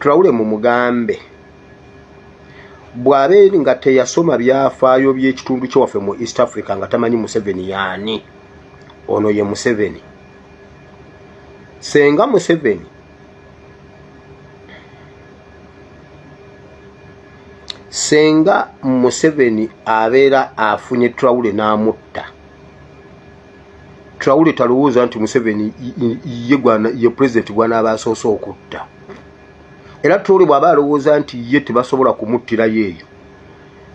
Traore mu mugambe bw'abeera nga teyasoma byafaayo by'ekitundu kyewaffe mu East Africa nga tamanyi Museveni yaani, ono ye Museveni. Senga Museveni abeera afunye Traore n'amutta, Traore talowooza nti Museveni ye president gw'anaaba asoose okutta. Era Traore bw'aba alowooza nti ye tebasobola kumuttirayo eyo,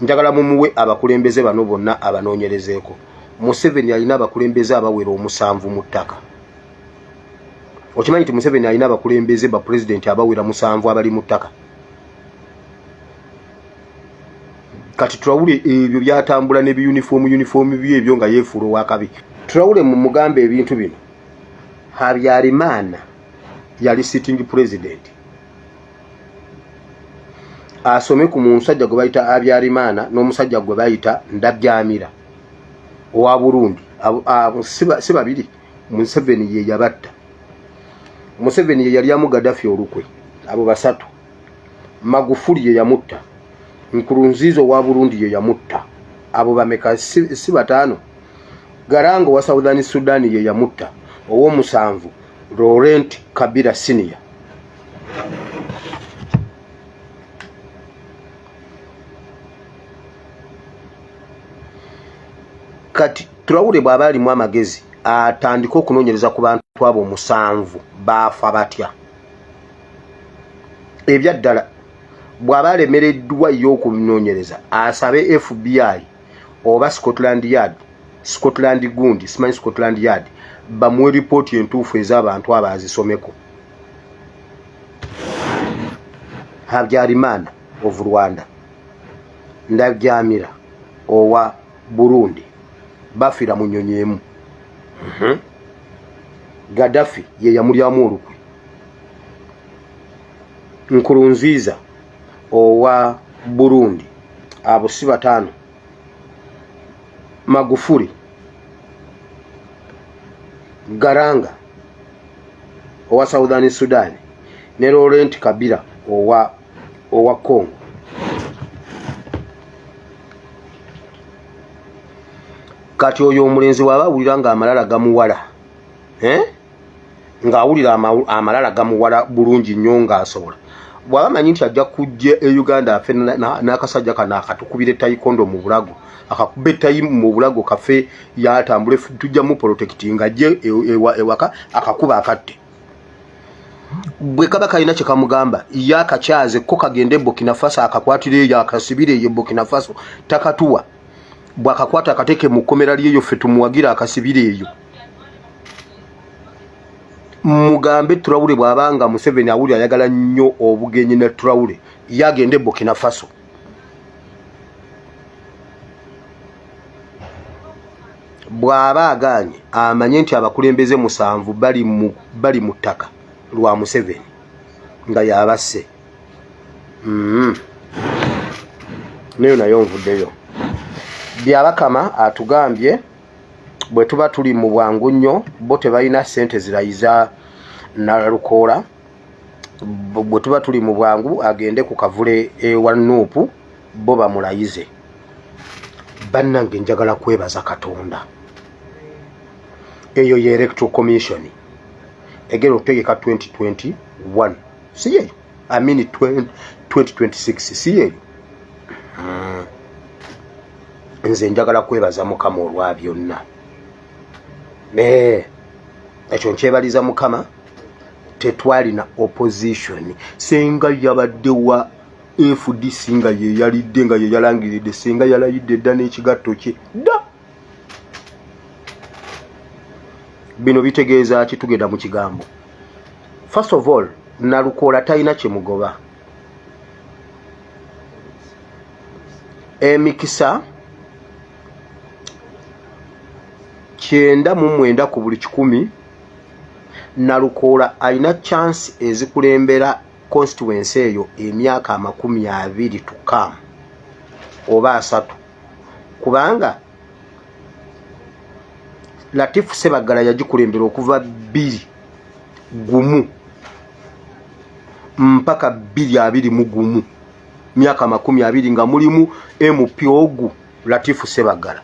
njagala mumuwe abakulembeze bano bonna abanoonyerezeeko. Museveni alina abakulembeze abawera 7 mu ttaka. Okimanyi nti Museveni alina abakulembeze ba president abawera 7 abali mu ttaka. Kati Traore ebyo byatambula ne uniform byebyo nga yeefuula ow'akabi. Traore mu mugambe ebintu bino, Habyarimana yali sitting president. Asome ku musajja gwe bayita Habyarimana n'omusajja gwe bayita Ndabyamira owa Burundi. Si babiri, Museveni ye yabatta. Museveni ye yali amu Gaddafi olukwe, abo basatu. Magufuli ye yamutta. Nkurunziza owa Burundi ye yamutta. Abo bameka si bataano. Garango wa Southern Sudan ye yamutta. Owomusanvu Laurent Kabila Senior. Kati Traore bw'aba alimu amagezi atandika okunoonyereza ku bantu abo 7 baafa batya. Ebyaddala bw'aba alemereddwa y'okunoonyereza asabe FBI oba Scotland Yard, Scotland Gundi, simanyi Scotland Yard, bamuwe ripooti entuufu ez'abantu abo azisomeko. Habyarimana of Rwanda, Ndabyamira owa Burundi bafira mu nnyonyi emu. Gaddafi ye yamulyamu olukwe. Nkurunziza owa Burundi abo si bataano. Magufuli, Garanga owa Southern Sudan ne Laurent Kabila owa Congo. Kati oyo omulenzi waba awulira nga amalala gamuwala, ng'awulira amalala gamuwala bulungi nnyo ng'asobola, bw'aba amanyi nti ajja kujja e Uganda afe n'akasajja kano akatukubira taikondo mu bulago, akakuba ettayi mu bulago kafe yatambule, tujja mu protecting ajje ewaka akakuba akatte. Bwe kaba kalina kye kamugamba ye akakyaze ko kagende Burkina Faso akakwatira eyo akasibire ye Burkina Faso takatuwa. Bwakakwata akateke mu kkomera lyeyo ffe tumuwagira akasibire eyo. Mugambe Traore bw'abanga Museveni awulira ayagala nnyo obugenyi ne Traore yagende Burkina Faso. Bw'aba aganye amanye nti abakulembeze 7 bali mu ttaka lwa Museveni nga yabasse. Neyo nayo nvuddeyo. Byabakama atugambye bwe tuba tuli mu bwangu nnyo bo tebalina ssente zirayiza Nalukoola. Bwe tuba tuli mu bwangu agende ku kavule ewa Nuupu bo bamulayize. Bannange njagala kwebaza Katonda. Eyo ye Electoral Commission egera okutegeka 2021 si yeyo, I mean 2026 si yeyo. Nze njagala kwebaza Mukama olwa byonna. Ekyo nkyebaliza Mukama. Tetwalina opposition. Senga yabadde wa FDC nga ye yalidde nga ye yalangiridde, senga yalayidde dda n'ekigatto kye dda. Bino bitegeeza ki? Tugenda mu kigambo. First of all, Nalukoola talina kyemugoba. Emikisa 99 ku buli 100 Nalukoola alina chance ezikulembera constituency eyo emyaka 20 tukamu oba 3, kubanga Latifu Ssebaggala yagikulembera okuva 2 gumu mpaka 2021 myaka 20 nga mulimu MP Ogu Latifu Sebagala.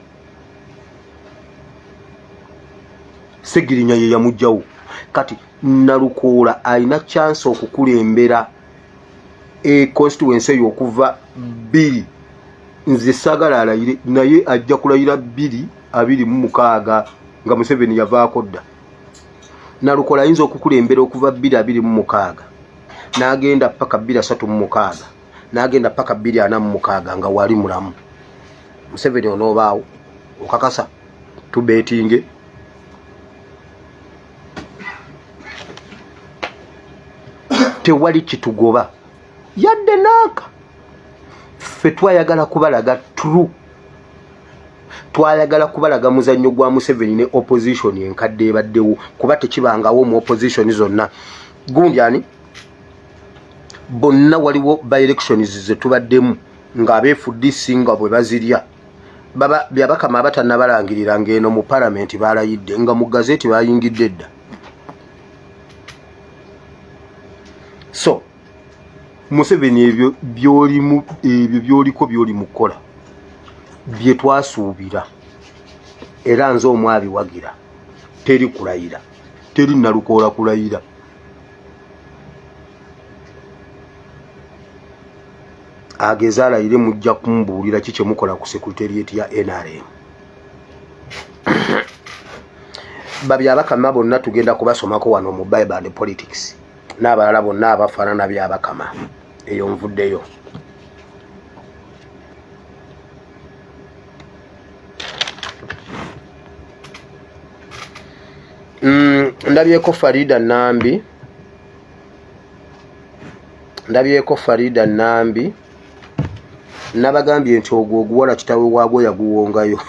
Segirinya ye yamujjawo. Kati Nalukoola alina chance okukulembera constituency yokuva 2 nze sagala alayire naye ajja kulayira 2026 nga Museveni yavaako dda. Nalukoola ayinza okukulembera okuva 2026 n'agenda paka 2036 n'agenda paka 2046 nga wali mulamu. Museveni onoobaawo okakasa tubetinge. Tewali kitugoba yadde naaka. Ffe twayagala kubalaga true, twayagala kubalaga muzannyo gwa Museveni ne opposition enkadde ebaddewo kuba tekibangawo mu opposition zonna. Gundi ani bonna waliwo by elections ze tubaddemu nga abeefudisi nga bwe bazirya byabakama abatannabalangirira ng'eno mu parliament balayidde nga mu gazeti bayingidde edda. So Museveni ebyo byoliko byoli mukola bye twasuubira era nze omwabi wagira teri kulayira, teri Nalukoola kulayira. Ageza alayire mujja kumbuulira kiki mukola ku secretariat ya NRM. Babyabakama bonna tugenda kubasomako wano mu Bible and Politics. N'abalala bonna abafaanana byabakama eyo nvuddeyo. Ndabyeko Farida Nambi nabagambye nti ogwo oguwala kitawe waagwo yaguwongayo.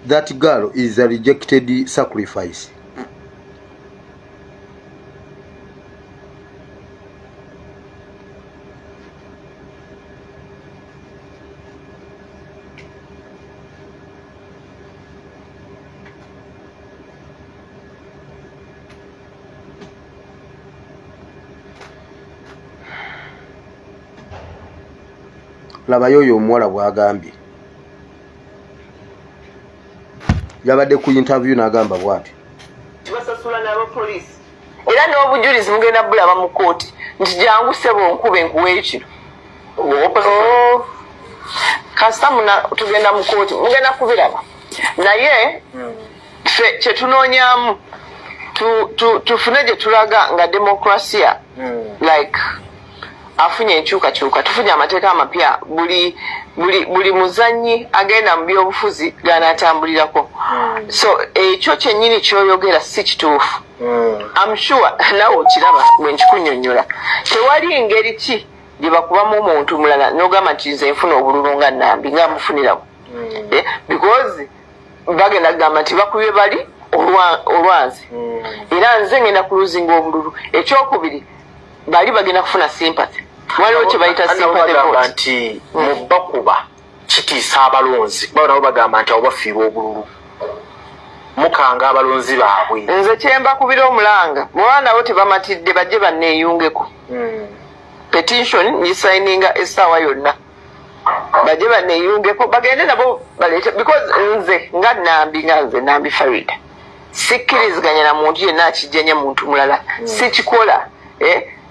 That girl is a rejected sacrifice. Laba yoyo omuwala bwagambye. Yabadde ku interview n'agamba bw'ati. Tibasasula n'abapoliisi. Era n'obujulizi mugenda bulaba mu kkooti nti jangu ssebo nkube nkuwe ekino. Kasita tugenda mu kkooti mugenda kubiraba. Naye kye tunoonyaamu tufune gye tulaga nga demokrasiya like afunye enkyukakyuka, tufunye amateeka amapya, buli muzannyi agenda mu byobufuzi ganaatambulirako. So ekyo kyennyini kyoyogera si kituufu. I'm sure nawe okiraba bwe nkikunnyonnyola. Tewali ngeri ki gye bakubamu omuntu mulala n'ogamba nti nze nfuna obululu nga Nambi nga mufunirawo. Because bagenda kugamba nti bakubye bali olwanzi. Era nze ngenda kuluzinga obululu. Ekyokubiri bali bagenda kufuna sympathy. Waliwo kye bayita sympathy vote. Nti mubakuba kitiisa abalonzi. Babo nabo bagamba nti abo bafiirwa obululu. Mukanga abalonzi baabwe. Nze kyemba kubira omulanga. Bw'aba nabo tebamatidde bajje banneeyungeko. Petition ngisayininga essaawa yonna. Bajje banneeyungeko bagende nabo baleete because nze nga Nambi Farida. Sikkiriziganya na muntu yenna akijjanya muntu mulala. Sikikola.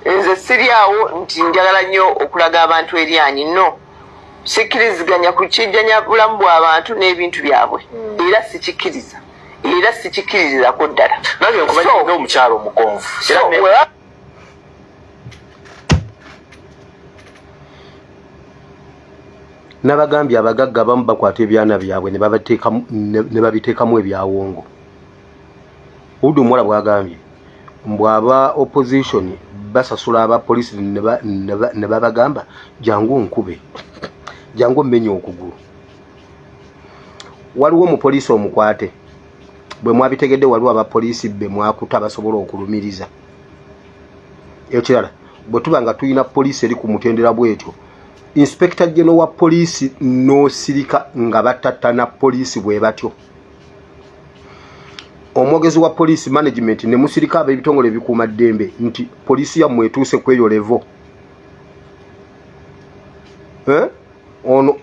Nze siryawo nti njagala nnyo okulaga abantu eryanyi. No. Sikkiriziganya ku kijjanya bulamu bw'abantu n'ebintu byabwe. Era sikikkiriza. Era sikikkirizako ddala. Nange nkumanyi ng'omukyalo omugonvu. Nabagambye abagagga abamu bakwata ebyana byabwe ne babiteekamu ebyawongo. Owulidde omuwala bw'agambye bw'aba opposition basasula abapoliisi ne babagamba jangu nkube, jangu mmenye okugulu. Waliwo omupoliisi omukwate. Bwe mwabitegedde waliwo abapoliisi be mwakuta basobola okulumiriza. Ekirala bwe tuba nga tulina poliisi eri ku mutendera bwetyo, Inspector General wa poliisi n'osirika nga batattana poliisi bwe batyo. omwogezi wa police management ne musirika ab'ebitongole ebikuuma ddembe nti poliisi yammwe etuuse kweyo levo ono